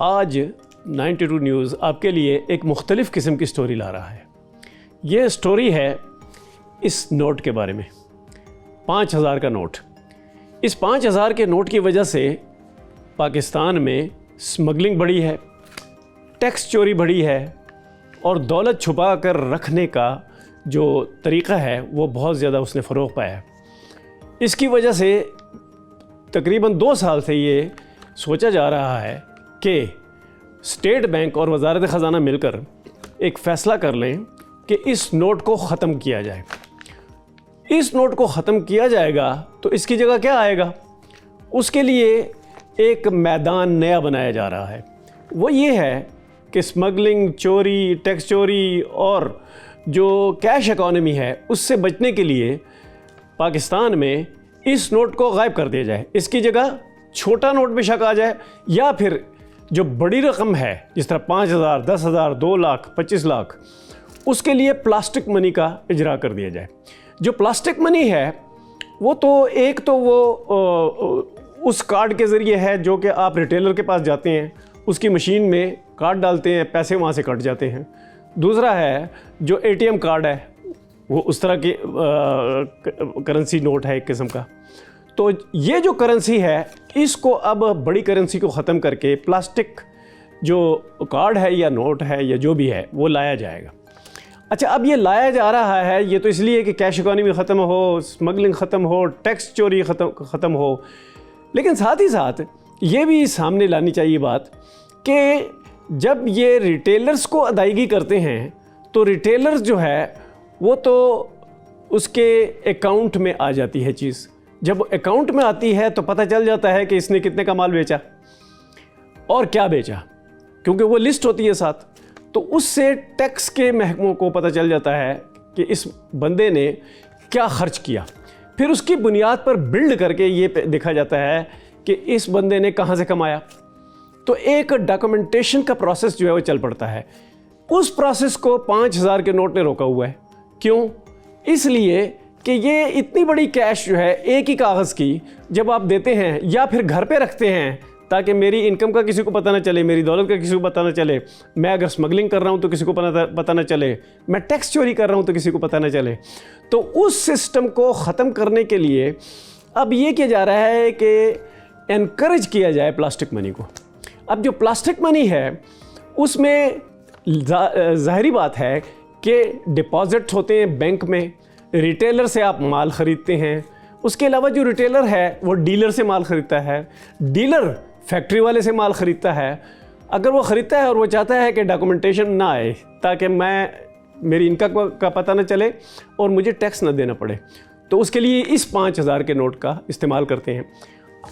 आज 92 न्यूज़ आपके लिए एक मुख्तलिफ़ किस्म की स्टोरी ला रहा है। ये स्टोरी है इस नोट के बारे में, 5000 का नोट। इस 5000 के नोट की वजह से पाकिस्तान में स्मगलिंग बढ़ी है, टैक्स चोरी बढ़ी है और दौलत छुपा कर रखने का जो तरीक़ा है वो बहुत ज़्यादा उसने फ़रोग़ पाया है। इसकी वजह से तकरीबन 2 साल से ये सोचा जा रहा है कि स्टेट बैंक और वज़ारत ख़ज़ाना मिलकर एक फ़ैसला कर लें कि इस नोट को ख़त्म किया जाए। इस नोट को ख़त्म किया जाएगा तो इसकी जगह क्या आएगा, उसके लिए एक मैदान नया बनाया जा रहा है। वो ये है कि स्मगलिंग, चोरी, टैक्स चोरी और जो कैश इकॉनमी है उससे बचने के लिए पाकिस्तान में इस नोट को गायब कर दिया जाए। इसकी जगह छोटा नोट बेशक आ जाए या फिर जो बड़ी रकम है जिस तरह 5000, 10,000, 2 लाख, 25 लाख, उसके लिए प्लास्टिक मनी का इजरा कर दिया जाए। जो प्लास्टिक मनी है वो तो एक तो वो उस कार्ड के ज़रिए है जो कि आप रिटेलर के पास जाते हैं, उसकी मशीन में कार्ड डालते हैं, पैसे वहाँ से कट जाते हैं। दूसरा है जो ATM कार्ड है, वो उस तरह की करेंसी नोट है एक किस्म का। तो ये जो करेंसी है इसको अब बड़ी करेंसी को ख़त्म करके प्लास्टिक जो कार्ड है या नोट है या जो भी है वो लाया जाएगा। अच्छा, अब ये लाया जा रहा है ये तो इसलिए कि कैश इकॉनमी ख़त्म हो, स्मगलिंग ख़त्म हो, टैक्स चोरी ख़त्म हो, लेकिन साथ ही साथ ये भी सामने लानी चाहिए बात कि जब ये रिटेलर्स को अदायगी करते हैं तो रिटेलर्स जो है वो तो उसके अकाउंट में आ जाती है चीज़। जब अकाउंट में आती है तो पता चल जाता है कि इसने कितने का माल बेचा और क्या बेचा, क्योंकि वो लिस्ट होती है साथ। तो उससे टैक्स के महकमों को पता चल जाता है कि इस बंदे ने क्या खर्च किया। फिर उसकी बुनियाद पर बिल्ड करके ये देखा जाता है कि इस बंदे ने कहाँ से कमाया। तो एक डॉक्यूमेंटेशन का प्रोसेस जो है वो चल पड़ता है। उस प्रोसेस को 5000 के नोट ने रोका हुआ है। क्यों? इसलिए कि ये इतनी बड़ी कैश जो है एक ही कागज़ की जब आप देते हैं या फिर घर पे रखते हैं ताकि मेरी इनकम का किसी को पता ना चले, मेरी दौलत का किसी को पता ना चले, मैं अगर स्मगलिंग कर रहा हूँ तो किसी को पता ना चले, मैं टैक्स चोरी कर रहा हूँ तो किसी को पता ना चले, तो उस सिस्टम को ख़त्म करने के लिए अब ये किया जा रहा है कि एनकरेज किया जाए प्लास्टिक मनी को। अब जो प्लास्टिक मनी है उसमें ज़ाहिरी बात है कि डिपॉजिट होते हैं बैंक में, रिटेलर से आप माल ख़रीदते हैं। उसके अलावा जो रिटेलर है वो डीलर से माल ख़रीदता है, डीलर फैक्ट्री वाले से माल ख़रीदता है। अगर वो ख़रीदता है और वो चाहता है कि डॉक्यूमेंटेशन ना आए ताकि मेरी इनकम का पता ना चले और मुझे टैक्स ना देना पड़े, तो उसके लिए इस 5000 के नोट का इस्तेमाल करते हैं।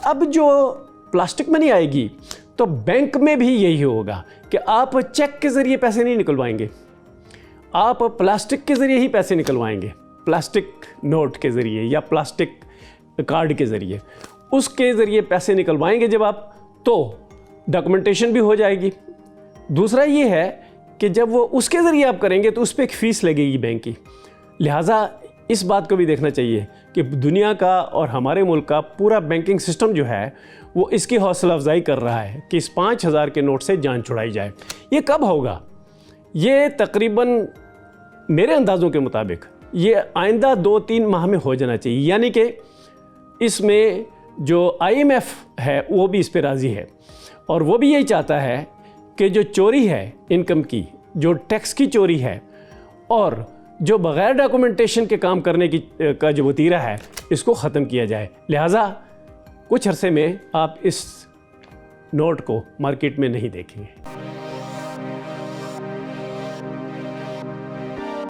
अब जो प्लास्टिक मनी आएगी तो बैंक में भी यही होगा कि आप चेक के ज़रिए पैसे नहीं निकलवाएंगे, आप प्लास्टिक के ज़रिए ही पैसे निकलवाएंगे, प्लास्टिक नोट के ज़रिए या प्लास्टिक कार्ड के ज़रिए, उसके ज़रिए पैसे निकलवाएंगे जब आप, तो डॉक्यूमेंटेशन भी हो जाएगी। दूसरा ये है कि जब वो उसके ज़रिए आप करेंगे तो उस पर एक फ़ीस लगेगी बैंक की। लिहाजा इस बात को भी देखना चाहिए कि दुनिया का और हमारे मुल्क का पूरा बैंकिंग सिस्टम जो है वो इसकी हौसला अफजाई कर रहा है कि इस 5000 के नोट से जान छुड़ाई जाए। ये कब होगा? ये तकरीबन मेरे अंदाज़ों के मुताबिक ये आइंदा 2-3 माह में हो जाना चाहिए। यानी कि इसमें जो IMF है वो भी इस पे राज़ी है और वो भी यही चाहता है कि जो चोरी है इनकम की, जो टैक्स की चोरी है और जो बग़ैर डॉक्यूमेंटेशन के काम करने की का जो वतीरा है इसको ख़त्म किया जाए। लिहाजा कुछ अरसे में आप इस नोट को मार्केट में नहीं देखेंगे।